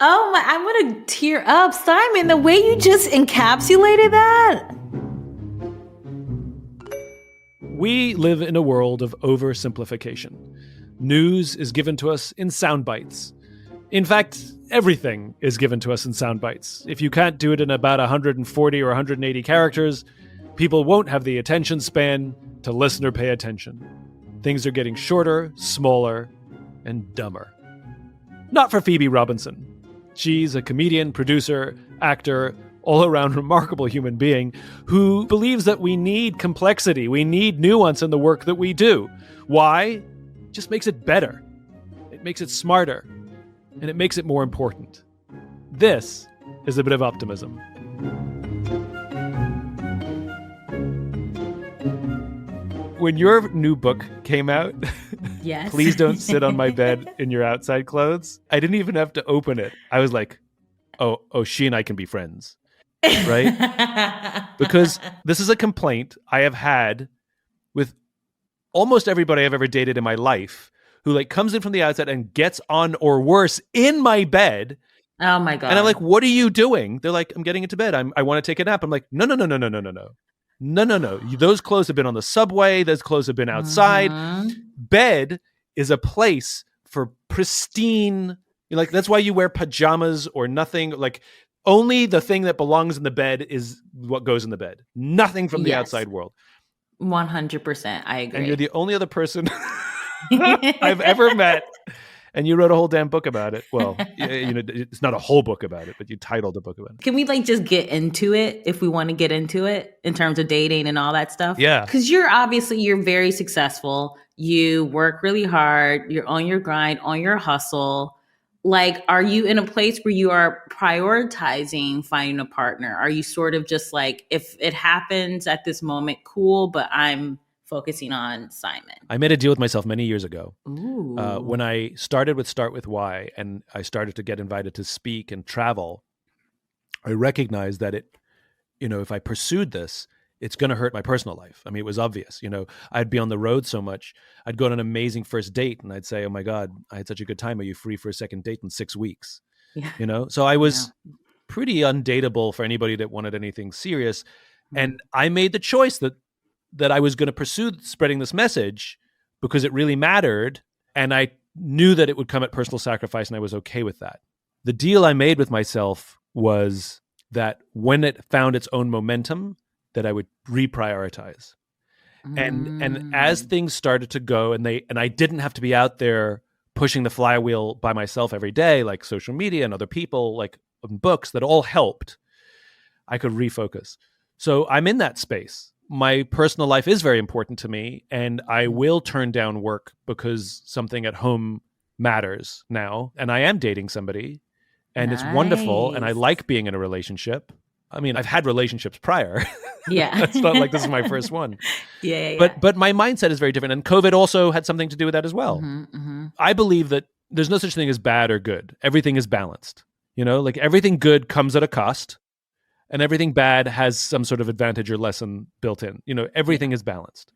Oh my, I'm going to tear up. Simon, the way you just encapsulated that. We live in a world of oversimplification. News is given to us in sound bites. In fact, everything is given to us in sound bites. If you can't do it in about 140 or 180 characters, people won't have the attention span to listen or pay attention. Things are getting shorter, smaller, and dumber. Not for Phoebe Robinson. She's a comedian, producer, actor, all-around remarkable human being who believes that we need complexity, we need nuance in the work that we do. Why? It just makes it better. It makes it smarter. And it makes it more important. This is a bit of optimism. When your new book came out, yes. Please Don't Sit on My Bed in Your Outside Clothes, I didn't even have to open it. I was like, oh, she and I can be friends, right? Because this is a complaint I have had with almost everybody I've ever dated in my life who like comes in from the outside and gets on or worse in my bed. Oh my God. And I'm like, what are you doing? They're like, I'm getting into bed. I want to take a nap. I'm like, no. No. Those clothes have been on the subway. Those clothes have been outside. Mm-hmm. Bed is a place for pristine, like that's why you wear pajamas or nothing. Like only the thing that belongs in the bed is what goes in the bed. Nothing from the outside world. 100%. I agree. And you're the only other person I've ever met. And you wrote a whole damn book about it. Well, it's not a whole book about it, but you titled the book about it. Can we like just get into it if we want to get into it in terms of dating and all that stuff? Yeah. Because you're very successful. You work really hard. You're on your grind, on your hustle. Like, are you in a place where you are prioritizing finding a partner? Are you sort of just like, if it happens at this moment, cool, but I'm focusing on Simon? I made a deal with myself many years ago. When I started with Start With Why and I started to get invited to speak and travel, I recognized that if I pursued this, it's going to hurt my personal life. I mean, it was obvious. I'd be on the road so much. I'd go on an amazing first date and I'd say, oh my God, I had such a good time. Are you free for a second date in 6 weeks? Yeah. So I was pretty undateable for anybody that wanted anything serious. Mm-hmm. And I made the choice that I was going to pursue spreading this message because it really mattered. And I knew that it would come at personal sacrifice and I was okay with that. The deal I made with myself was that when it found its own momentum, that I would reprioritize. And as things started to go and I didn't have to be out there pushing the flywheel by myself every day, like social media and other people, like books that all helped, I could refocus. So I'm in that space. My personal life is very important to me, and I will turn down work because something at home matters now. And I am dating somebody, and It's wonderful, and I like being in a relationship. I mean, I've had relationships prior. Yeah. It's not like this is my first one. Yeah. But my mindset is very different, and COVID also had something to do with that as well. Mm-hmm. I believe that there's no such thing as bad or good. Everything is balanced. Like everything good comes at a cost. And everything bad has some sort of advantage or lesson built in. Everything is balanced.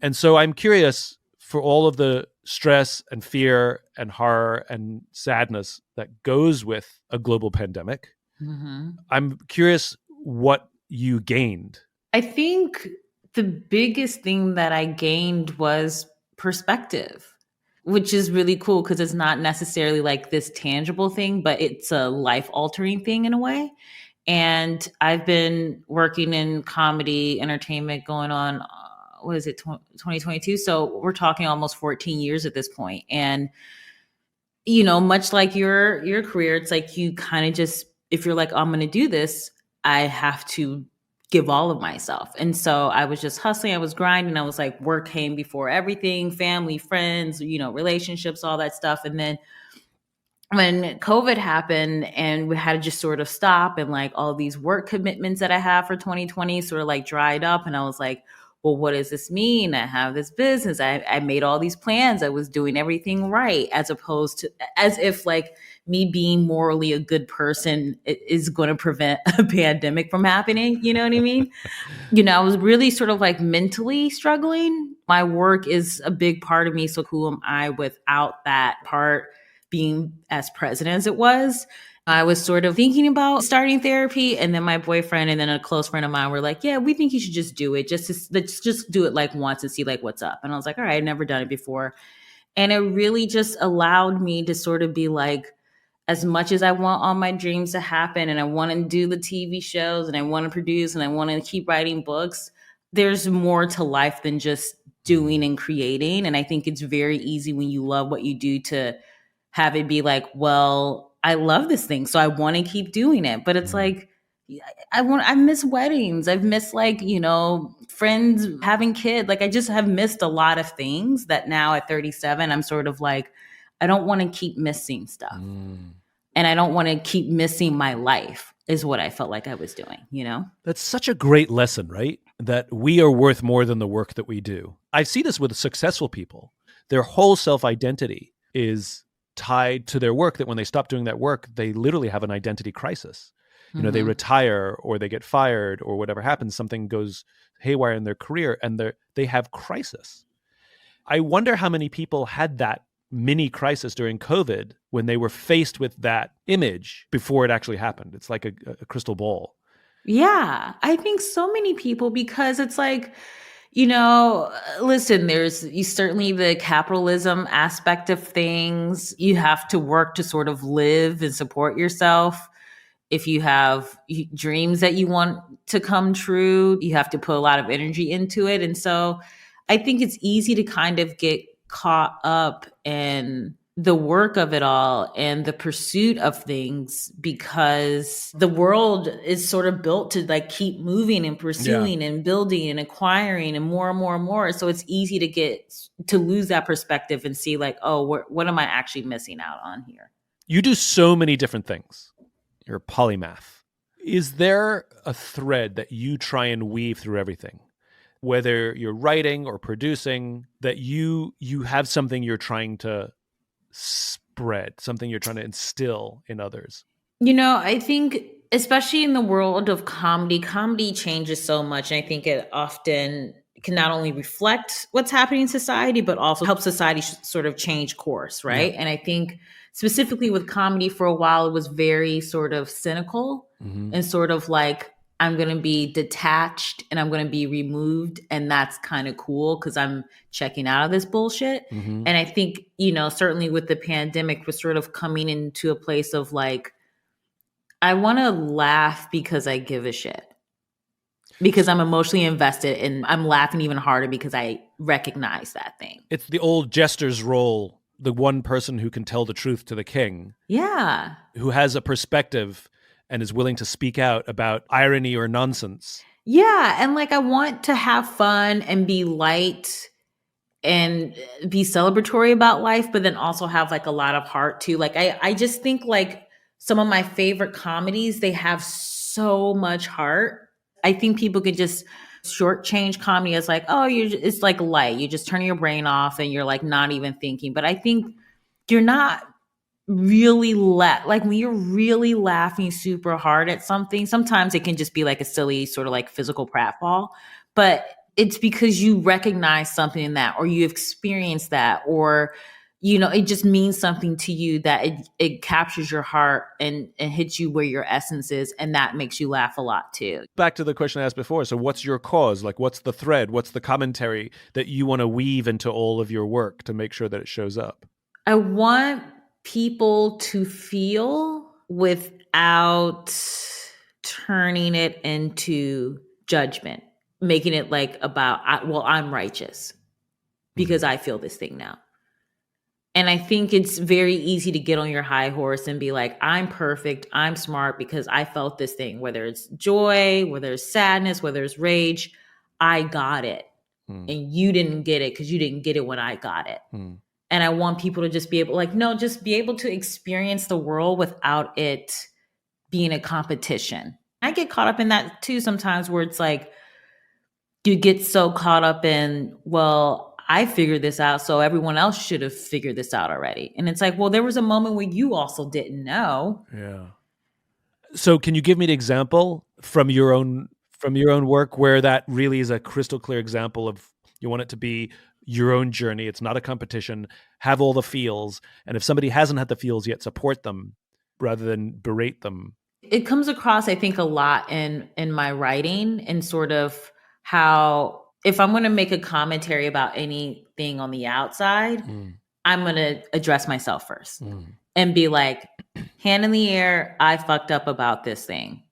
And so I'm curious, for all of the stress and fear and horror and sadness that goes with a global pandemic, I'm curious what you gained. I think the biggest thing that I gained was perspective, which is really cool because it's not necessarily like this tangible thing, but it's a life-altering thing in a way. And I've been working in comedy, entertainment going on, 2022? So we're talking almost 14 years at this point. And, much like your career, it's like you kind of just, if you're like, I'm going to do this, I have to give all of myself. And so I was just hustling. I was grinding. I was like, work came before everything, family, friends, relationships, all that stuff. And then when COVID happened and we had to just sort of stop, and like all these work commitments that I have for 2020 sort of like dried up. And I was like, well, what does this mean? I have this business. I made all these plans. I was doing everything right, as if like me being morally a good person is going to prevent a pandemic from happening. You know what I mean? I was really sort of like mentally struggling. My work is a big part of me. So who am I without that part? being as present as it was. I was sort of thinking about starting therapy, and then my boyfriend and then a close friend of mine were like, "Yeah, we think you should just do it. Let's just do it like once and see like what's up." And I was like, "All right, I've never done it before." And it really just allowed me to sort of be like, as much as I want all my dreams to happen and I want to do the TV shows and I want to produce and I want to keep writing books, there's more to life than just doing and creating. And I think it's very easy when you love what you do to have it be like, well, I love this thing, so I want to keep doing it. But it's like, I miss weddings. I've missed like, friends having kids. Like I just have missed a lot of things that now at 37, I'm sort of like, I don't want to keep missing stuff. And I don't want to keep missing my life is what I felt like I was doing. That's such a great lesson, right? That we are worth more than the work that we do. I see this with successful people. Their whole self-identity is tied to their work, that when they stop doing that work, they literally have an identity crisis. They retire or they get fired or whatever happens, something goes haywire in their career and they have crisis. I wonder how many people had that mini crisis during COVID when they were faced with that image before it actually happened. It's like a crystal ball. Yeah, I think so many people, because it's like, listen, there's certainly the capitalism aspect of things. You have to work to sort of live and support yourself. If you have dreams that you want to come true, you have to put a lot of energy into it. And so I think it's easy to kind of get caught up in the work of it all and the pursuit of things, because the world is sort of built to like keep moving and pursuing and building and acquiring and more and more and more. So it's easy to lose that perspective and see like, oh, what am I actually missing out on here? You do so many different things. You're a polymath. Is there a thread that you try and weave through everything? Whether you're writing or producing, that you have something you're trying to spread, something you're trying to instill in others? I think especially in the world of comedy changes so much. And I think it often can not only reflect what's happening in society, but also help society sort of change course, right? And I think specifically with comedy, for a while, it was very sort of cynical and sort of like, I'm going to be detached and I'm going to be removed. And that's kind of cool because I'm checking out of this bullshit. And I think, certainly with the pandemic, we're sort of coming into a place of like, I want to laugh because I give a shit, because I'm emotionally invested and I'm laughing even harder because I recognize that thing. It's the old jester's role, the one person who can tell the truth to the king. Yeah. Who has a perspective and is willing to speak out about irony or nonsense. Yeah. And like, I want to have fun and be light and be celebratory about life, but then also have like a lot of heart too. Like, I just think like some of my favorite comedies, they have so much heart. I think people could just shortchange comedy as like, oh, it's like light. You just turn your brain off and you're like not even thinking. But I think you're not really like when you're really laughing super hard at something, sometimes it can just be like a silly sort of like physical pratfall, but it's because you recognize something in that, or you experienced that, or it just means something to you, that it captures your heart and hits you where your essence is, and that makes you laugh a lot too. Back to the question I asked before. So what's your cause? Like, what's the thread? What's the commentary that you want to weave into all of your work to make sure that it shows up? I want people to feel without turning it into judgment, making it like about, I'm righteous because I feel this thing now. And I think it's very easy to get on your high horse and be like, I'm perfect, I'm smart because I felt this thing, whether it's joy, whether it's sadness, whether it's rage, I got it. And you didn't get it because you didn't get it when I got it. And I want people to just be able, just be able to experience the world without it being a competition. I get caught up in that too sometimes, where it's like, you get so caught up in, well, I figured this out, so everyone else should have figured this out already. And it's like, well, there was a moment where you also didn't know. Yeah. So can you give me an example from your own work where that really is a crystal clear example of, you want it to be your own journey. It's not a competition. Have all the feels. And if somebody hasn't had the feels yet, support them rather than berate them. It comes across, I think, a lot in my writing, and sort of how if I'm going to make a commentary about anything on the outside, I'm going to address myself first and be like, hand in the air, I fucked up about this thing.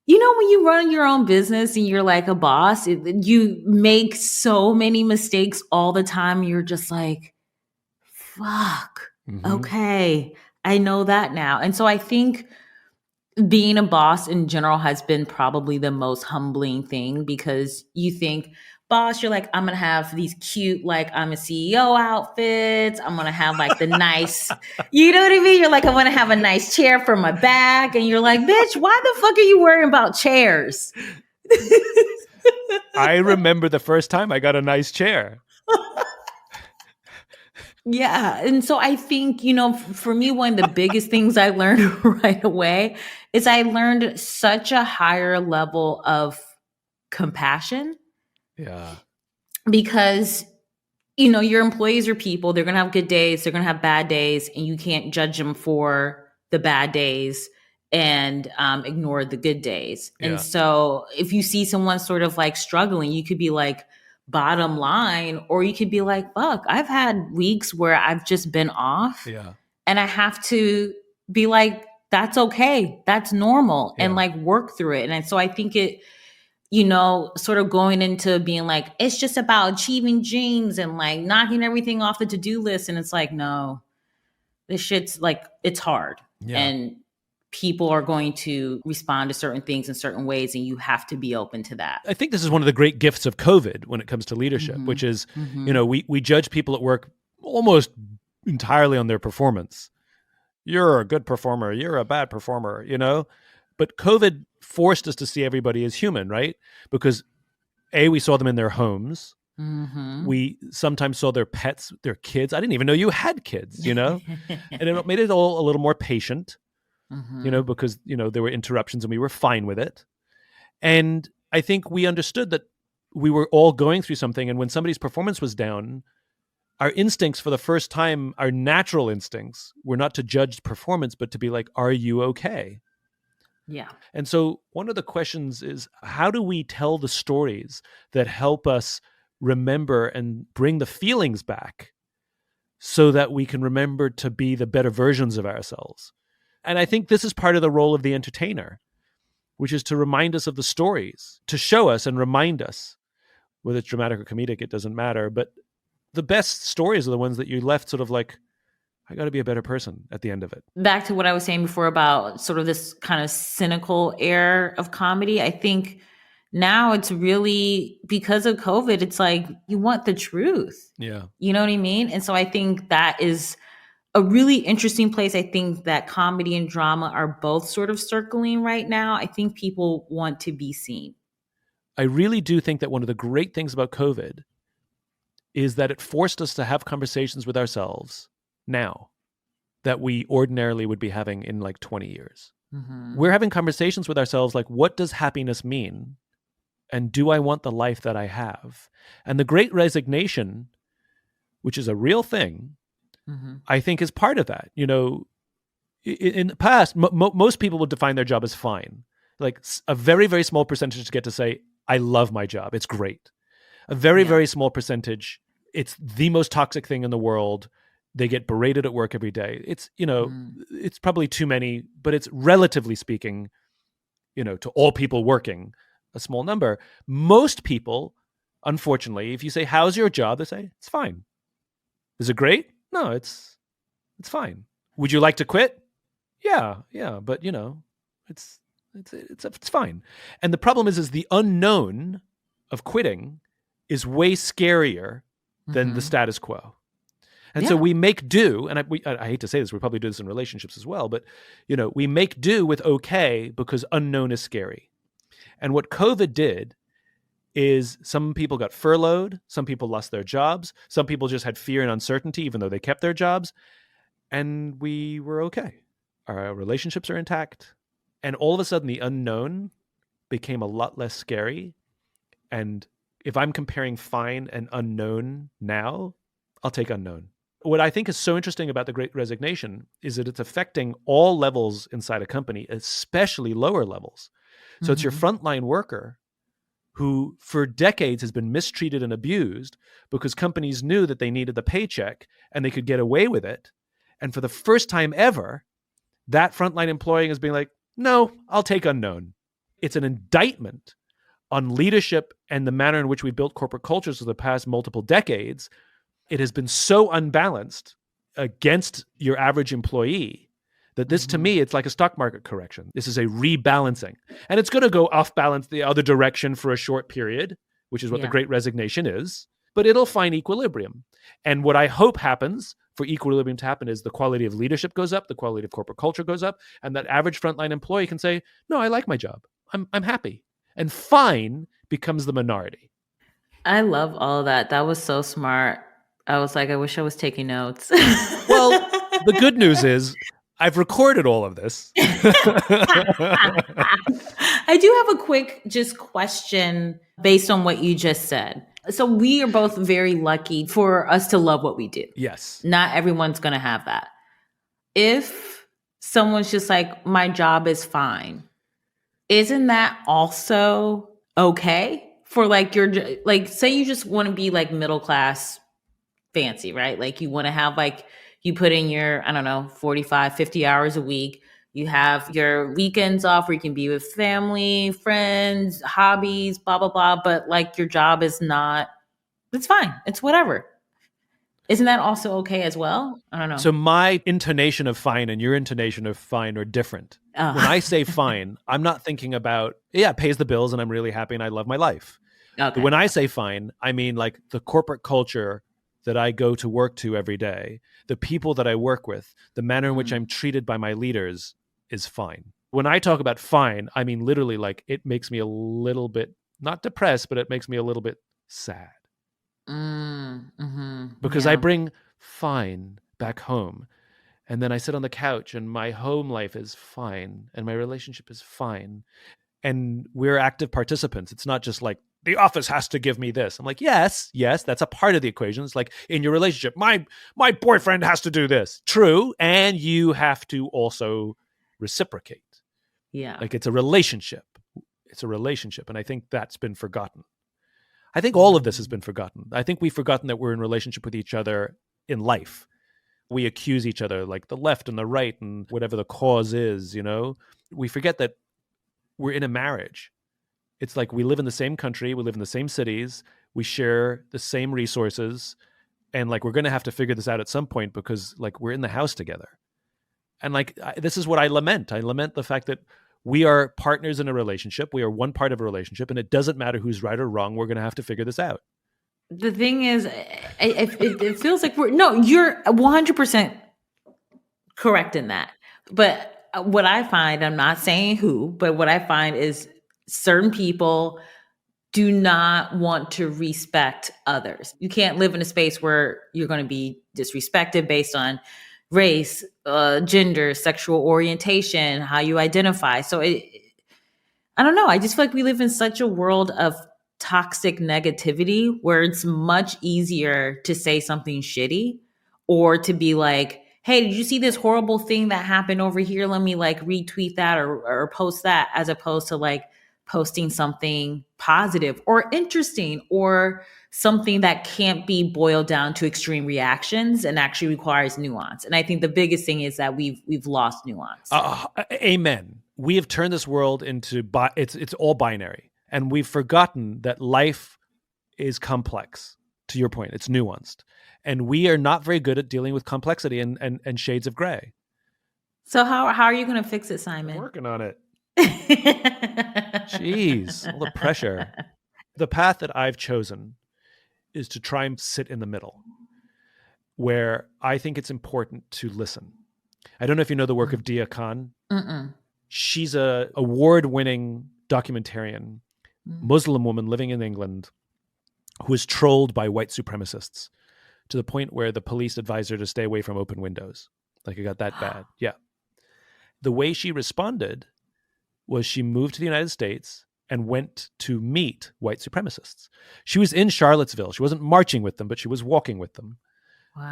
You know, when you run your own business and you're like a boss, you make so many mistakes all the time. You're just like, fuck, okay, I know that now. And so I think being a boss in general has been probably the most humbling thing, because you think, boss, you're like, I'm gonna have these cute, like, I'm a CEO outfits. I'm gonna have like the nice, you know what I mean? You're like, I wanna have a nice chair for my back. And you're like, bitch, why the fuck are you worrying about chairs? I remember the first time I got a nice chair. Yeah. And so I think, for me, one of the biggest things I learned right away is I learned such a higher level of compassion. Yeah. Because, your employees are people. They're going to have good days, they're going to have bad days, and you can't judge them for the bad days and ignore the good days. Yeah. And so if you see someone sort of like struggling, you could be like, bottom line, or you could be like, fuck, I've had weeks where I've just been off. Yeah. And I have to be like, that's okay, that's normal, and like work through it. And so I think it, sort of going into being like, it's just about achieving dreams and like knocking everything off the to-do list. And it's like, no, this shit's like, it's hard. Yeah. And people are going to respond to certain things in certain ways, and you have to be open to that. I think this is one of the great gifts of COVID when it comes to leadership, which is, we judge people at work almost entirely on their performance. You're a good performer, you're a bad performer, But COVID forced us to see everybody as human, right? Because we saw them in their homes. We sometimes saw their pets, their kids. I didn't even know you had kids, and it made it all a little more patient. Because, there were interruptions and we were fine with it. And I think we understood that we were all going through something. And when somebody's performance was down, our instincts for the first time, our natural instincts were not to judge performance, but to be like, are you okay? Yeah. And so one of the questions is, how do we tell the stories that help us remember and bring the feelings back so that we can remember to be the better versions of ourselves? And I think this is part of the role of the entertainer, which is to remind us of the stories, to show us and remind us, whether it's dramatic or comedic, it doesn't matter. But the best stories are the ones that you left sort of like, I got to be a better person at the end of it. Back to what I was saying before about sort of this kind of cynical air of comedy. I think now it's really, because of COVID, it's like, you want the truth. Yeah. You know what I mean? And so I think that is a really interesting place. I think that comedy and drama are both sort of circling right now. I think people want to be seen. I really do think that one of the great things about COVID is that it forced us to have conversations with ourselves now that we ordinarily would be having in like 20 years. We're having conversations with ourselves like, what does happiness mean? And do I want the life that I have? And the Great Resignation, which is a real thing, I think is part of that. In the past, most people would define their job as fine. Like a very, very small percentage get to say, I love my job, it's great. A very, very small percentage, it's the most toxic thing in the world. They get berated at work every day. It's, it's probably too many, but it's relatively speaking, to all people working, a small number. Most people, unfortunately, if you say, how's your job? They say, it's fine. Is it great? No, it's fine. Would you like to quit? Yeah, but it's fine. And the problem is the unknown of quitting is way scarier than the status quo. And so we make do, and I hate to say this, we probably do this in relationships as well, but we make do with okay because unknown is scary. And what COVID did is some people got furloughed, some people lost their jobs, some people just had fear and uncertainty even though they kept their jobs, and we were okay. Our relationships are intact, and all of a sudden the unknown became a lot less scary, and if I'm comparing fine and unknown now, I'll take unknown. What I think is so interesting about the Great Resignation is that it's affecting all levels inside a company, especially lower levels. So it's your Mm-hmm. frontline worker who for decades has been mistreated and abused because companies knew that they needed the paycheck and they could get away with it. And for the first time ever, that frontline employee is being like, no, I'll take unknown. It's an indictment on leadership and the manner in which we built corporate cultures for the past multiple decades. It has been so unbalanced against your average employee that this, to Mm-hmm. me, it's like a stock market correction. This is a rebalancing. And it's going to go off balance the other direction for a short period, which is what the Yeah. Great Resignation is, but it'll find equilibrium. And what I hope happens for equilibrium to happen is the quality of leadership goes up, the quality of corporate culture goes up, and that average frontline employee can say, no, I like my job. I'm happy. And fine becomes the minority. I love all of that. That was so smart. I was like, I wish I was taking notes. Well, the good news is I've recorded all of this. I do have a quick just question based on what you just said. So we are both very lucky for us to love what we do. Yes. Not everyone's going to have that. If someone's just like, my job is fine, isn't that also okay for like your, like, say you just want to be like middle class fancy, right? Like you want to have like, you put in your, I don't know, 45, 50 hours a week. You have your weekends off where you can be with family, friends, hobbies, blah, blah, blah. But like your job is not, it's fine. It's whatever. Isn't that also okay as well? I don't know. So my intonation of fine and your intonation of fine are different. Oh. When I say fine, I'm not thinking about, yeah, it pays the bills and I'm really happy and I love my life. Okay. But when I say fine, I mean like the corporate culture that I go to work to every day, the people that I work with, the manner in which I'm treated by my leaders is fine. When I talk about fine, I mean literally like it makes me a little bit, not depressed, but it makes me a little bit sad. Because I bring fine back home. And then I sit on the couch and my home life is fine and my relationship is fine. And we're active participants. It's not just like the office has to give me this. I'm like, yes, that's a part of the equation. It's like in your relationship, my boyfriend has to do this. True. And you have to also reciprocate. Yeah. Like it's a relationship. It's a relationship. And I think that's been forgotten. I think all of this has been forgotten. I think we've forgotten that we're in relationship with each other in life. We accuse each other, like the left and the right and whatever the cause is, you know? We forget that we're in a marriage. It's like we live in the same country, we live in the same cities, we share the same resources, and like we're going to have to figure this out at some point because like we're in the house together. And like this is what I lament. I lament the fact that we are partners in a relationship. We are one part of a relationship, and it doesn't matter who's right or wrong. We're going to have to figure this out. The thing is, it feels like you're 100% correct in that. But what I find, I'm not saying who, but what I find is certain people do not want to respect others. You can't live in a space where you're going to be disrespected based on race, gender, sexual orientation, how you identify. So I don't know. I just feel like we live in such a world of toxic negativity where it's much easier to say something shitty or to be like, hey, did you see this horrible thing that happened over here? Let me like retweet that or post that, as opposed to like posting something positive or interesting or something that can't be boiled down to extreme reactions and actually requires nuance. And I think the biggest thing is that we've lost nuance. Amen. We have turned this world into it's all binary, and we've forgotten that life is complex. To your point, it's nuanced, and we are not very good at dealing with complexity and shades of gray. So how are you going to fix it, Simon? I'm working on it. Jeez, all the pressure. The path that I've chosen is to try and sit in the middle, where I think it's important to listen. I don't know if you know the work of Dia Khan. Mm-mm. She's a award-winning documentarian, Muslim woman living in England who is trolled by white supremacists to the point where the police advised her to stay away from open windows. Like it got that bad. Yeah. The way she responded was she moved to the United States and went to meet white supremacists. She was in Charlottesville. She wasn't marching with them, but she was walking with them.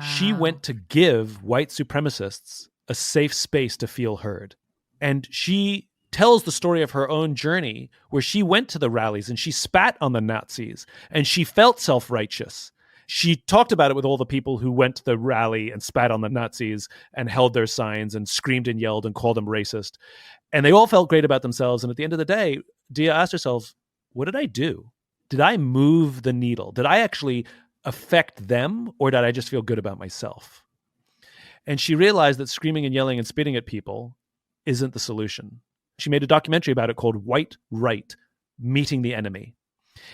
She Wow. went to give white supremacists a safe space to feel heard. And she tells the story of her own journey where she went to the rallies and she spat on the Nazis and she felt self-righteous. She talked about it with all the people who went to the rally and spat on the Nazis and held their signs and screamed and yelled and called them racist. And they all felt great about themselves. And at the end of the day, Dia asked herself, what did I do? Did I move the needle? Did I actually affect them, or did I just feel good about myself? And she realized that screaming and yelling and spitting at people isn't the solution. She made a documentary about it called White Right, Meeting the Enemy.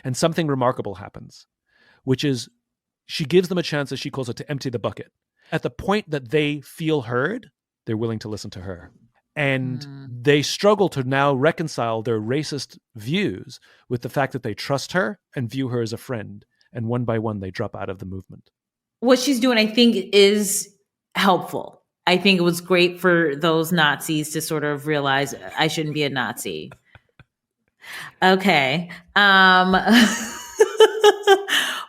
And something remarkable happens, which is she gives them a chance, as she calls it, to empty the bucket. At the point that they feel heard, they're willing to listen to her. And they struggle to now reconcile their racist views with the fact that they trust her and view her as a friend. And one by one, they drop out of the movement. What she's doing, I think, is helpful. I think it was great for those Nazis to sort of realize I shouldn't be a Nazi. Okay.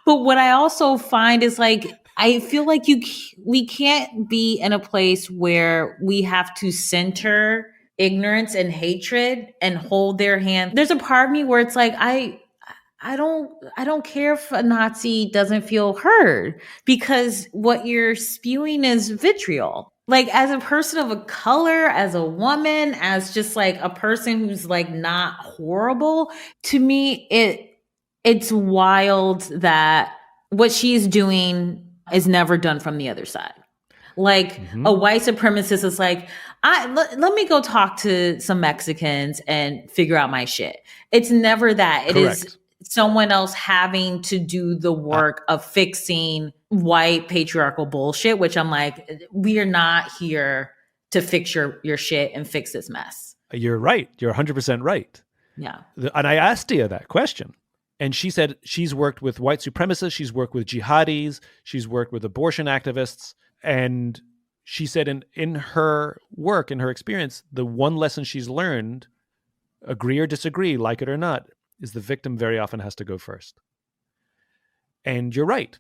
But what I also find is like, I feel like we can't be in a place where we have to center ignorance and hatred and hold their hand. There's a part of me where it's like, I don't care if a Nazi doesn't feel heard, because what you're spewing is vitriol. Like, as a person of a color, as a woman, as just like a person who's like not horrible, to me, it's wild that what she's doing is never done from the other side. Like a white supremacist is like, let me go talk to some Mexicans and figure out my shit. It's never that. It is someone else having to do the work of fixing white patriarchal bullshit, which I'm like, we are not here to fix your shit and fix this mess. You're right. You're 100% right. Yeah. And I asked Dia that question. And she said she's worked with white supremacists, she's worked with jihadis, she's worked with abortion activists. And she said in her work, in her experience, the one lesson she's learned, agree or disagree, like it or not, is the victim very often has to go first. And you're right.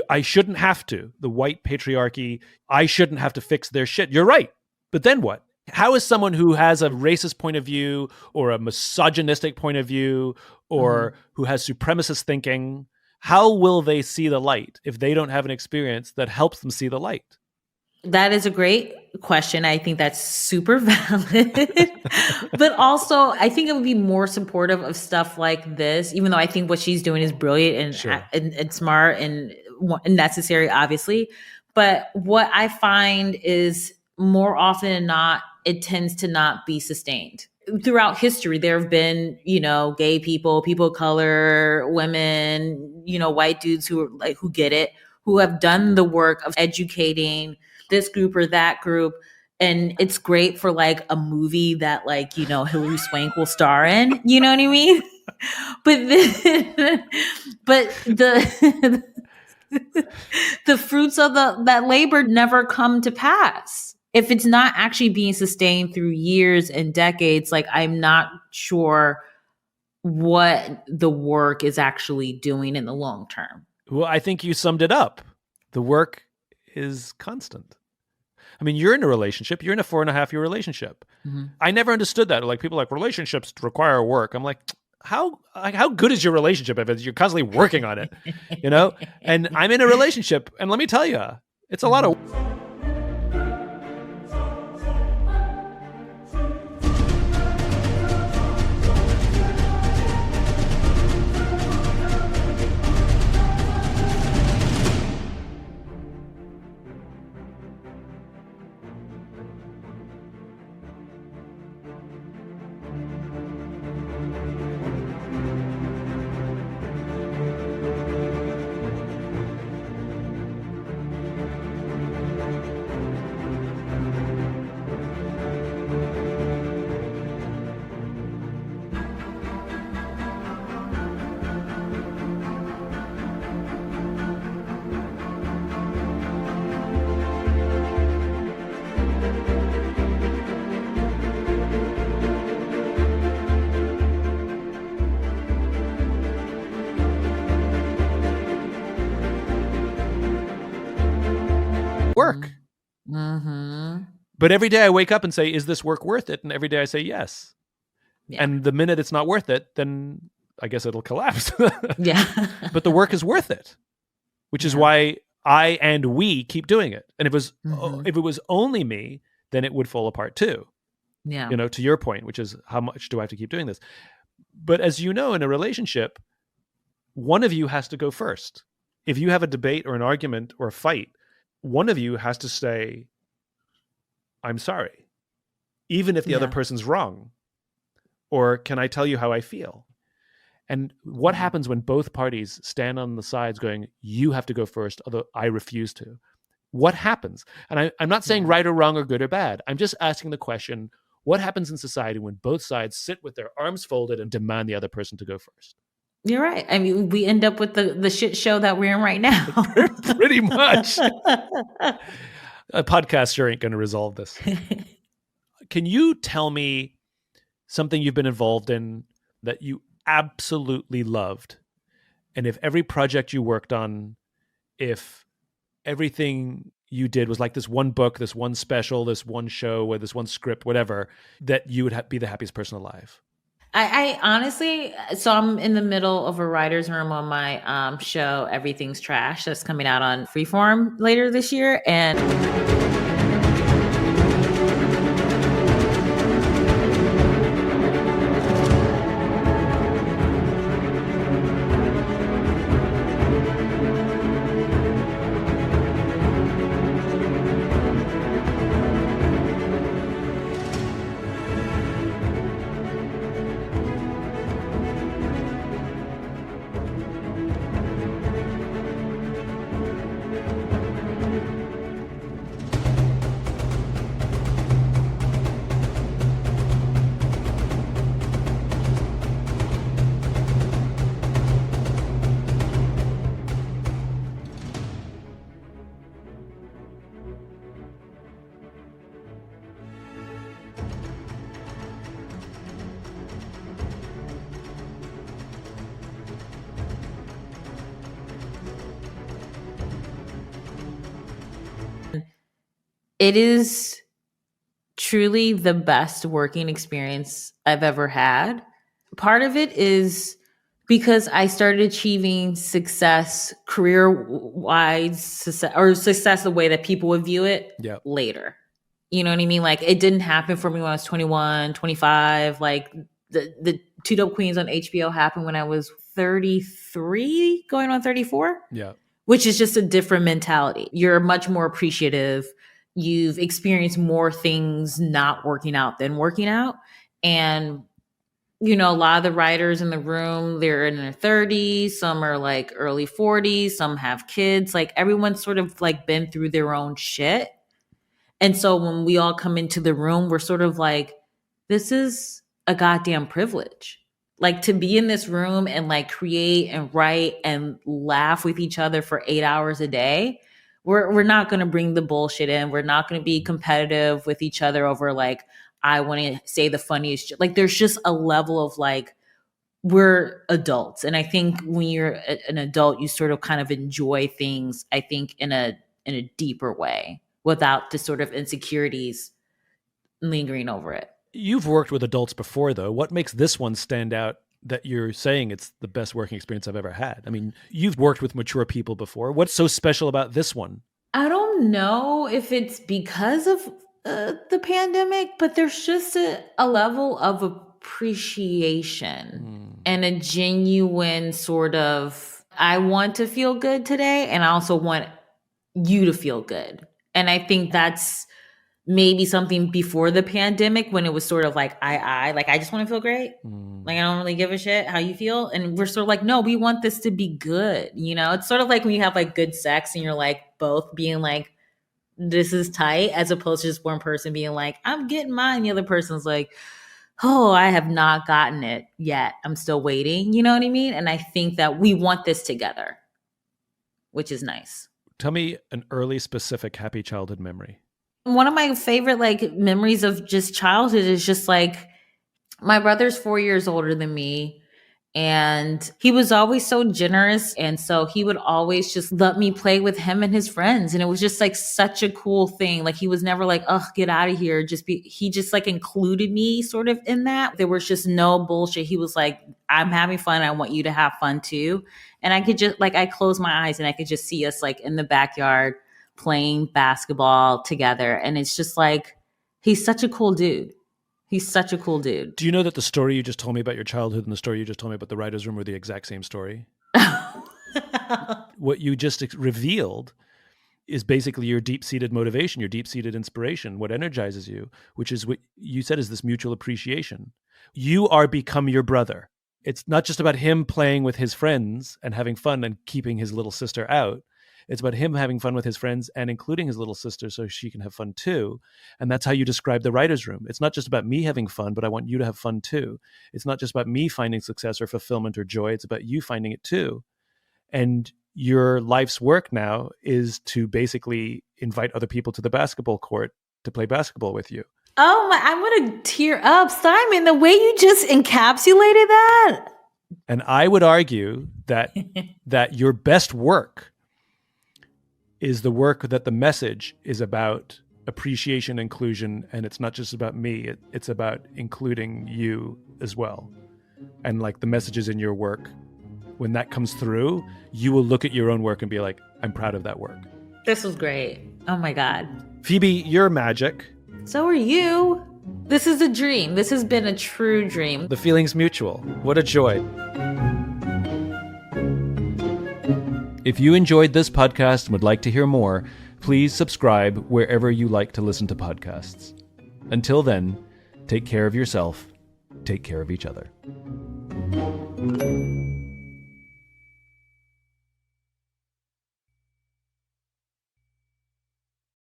I shouldn't have to. The white patriarchy, I shouldn't have to fix their shit. You're right. But then what? How is someone who has a racist point of view or a misogynistic point of view or who has supremacist thinking, how will they see the light if they don't have an experience that helps them see the light? That is a great question. I think that's super valid. But also, I think it would be more supportive of stuff like this, even though I think what she's doing is brilliant and smart and necessary, obviously. But what I find is more often than not, it tends to not be sustained. Throughout history, there have been, gay people, people of color, women, white dudes who get it, who have done the work of educating this group or that group. And it's great for like a movie that Hilary Swank will star in, you know what I mean? But the fruits of that labor never come to pass. If it's not actually being sustained through years and decades, I'm not sure what the work is actually doing in the long term. Well, I think you summed it up. The work is constant. I mean, you're in a relationship. You're in a 4.5-year relationship. Mm-hmm. I never understood that. Like, people are like, relationships require work. I'm like, how good is your relationship if you're constantly working on it? And I'm in a relationship, and let me tell you, it's a lot of. But every day I wake up and say, is this work worth it? And every day I say yes. Yeah. And the minute it's not worth it, then I guess it'll collapse. Yeah. But the work is worth it, which is why I and we keep doing it. And if it was only me, then it would fall apart too. Yeah. To your point, which is how much do I have to keep doing this? But as you know, in a relationship, one of you has to go first. If you have a debate or an argument or a fight, one of you has to say, I'm sorry, even if the other person's wrong. Or can I tell you how I feel? And what happens when both parties stand on the sides going, you have to go first, although I refuse to? What happens? And I'm not saying right or wrong or good or bad. I'm just asking the question, what happens in society when both sides sit with their arms folded and demand the other person to go first? You're right. I mean, we end up with the shit show that we're in right now. Pretty much. A podcast sure ain't going to resolve this. Can you tell me something you've been involved in that you absolutely loved? And if every project you worked on, if everything you did was like this one book, this one special, this one show, or this one script, whatever, that you would be the happiest person alive? I honestly, so I'm in the middle of a writer's room on my show, Everything's Trash, that's coming out on Freeform later this year. And it is truly the best working experience I've ever had. Part of it is because I started achieving success career-wise, success the way that people would view it later. You know what I mean? Like, it didn't happen for me when I was 21, 25. Like, the Two Dope Queens on HBO happened when I was 33, going on 34. Yeah. Which is just a different mentality. You're much more appreciative. You've experienced more things not working out than working out. And, a lot of the writers in the room, they're in their 30s, some are like early 40s, some have kids. Like, everyone's sort of like been through their own shit. And so when we all come into the room, we're sort of like, this is a goddamn privilege. Like, to be in this room and like create and write and laugh with each other for 8 hours a day. We're not going to bring the bullshit in. We're not going to be competitive with each other over like, I want to say the funniest shit. Like, there's just a level of like, we're adults. And I think when you're an adult, you sort of kind of enjoy things, I think, in a deeper way without the sort of insecurities lingering over it. You've worked with adults before, though. What makes this one stand out that you're saying it's the best working experience I've ever had? I mean, you've worked with mature people before. What's so special about this one? I don't know if it's because of the pandemic, but there's just a level of appreciation and a genuine sort of, I want to feel good today, and I also want you to feel good. And I think that's maybe something before the pandemic, when it was sort of like, like, I just want to feel great. Like, I don't really give a shit how you feel. And we're sort of like, no, we want this to be good. It's sort of like when you have like good sex and you're like both being like, this is tight, as opposed to just one person being like, I'm getting mine. The other person's like, oh, I have not gotten it yet. I'm still waiting. You know what I mean? And I think that we want this together, which is nice. Tell me an early specific happy childhood memory. One of my favorite like memories of just childhood is just like, my brother's 4 years older than me. And he was always so generous. And so he would always just let me play with him and his friends. And it was just like such a cool thing. Like he was never like, oh, get out of here. He just like included me sort of in that. There was just no bullshit. He was like, I'm having fun. I want you to have fun too. And I could just like, I closed my eyes and I could just see us like in the backyard playing basketball together. And it's just like, he's such a cool dude. He's such a cool dude. Do you know that the story you just told me about your childhood and the story you just told me about the writer's room were the exact same story? What you just revealed is basically your deep-seated motivation, your deep-seated inspiration, what energizes you, which is what you said is this mutual appreciation. You are become your brother. It's not just about him playing with his friends and having fun and keeping his little sister out. It's about him having fun with his friends and including his little sister so she can have fun too. And that's how you describe the writer's room. It's not just about me having fun, but I want you to have fun too. It's not just about me finding success or fulfillment or joy. It's about you finding it too. And your life's work now is to basically invite other people to the basketball court to play basketball with you. Oh my, I'm going to tear up. Simon, the way you just encapsulated that. And I would argue that that your best work is the work that the message is about appreciation, inclusion, and it's not just about me, it's about including you as well. And like the messages in your work, when that comes through, you will look at your own work and be like, I'm proud of that work. This was great. Oh my God. Phoebe, you're magic. So are you. This is a dream. This has been a true dream. The feeling's mutual. What a joy. If you enjoyed this podcast and would like to hear more, please subscribe wherever you like to listen to podcasts. Until then, take care of yourself, take care of each other.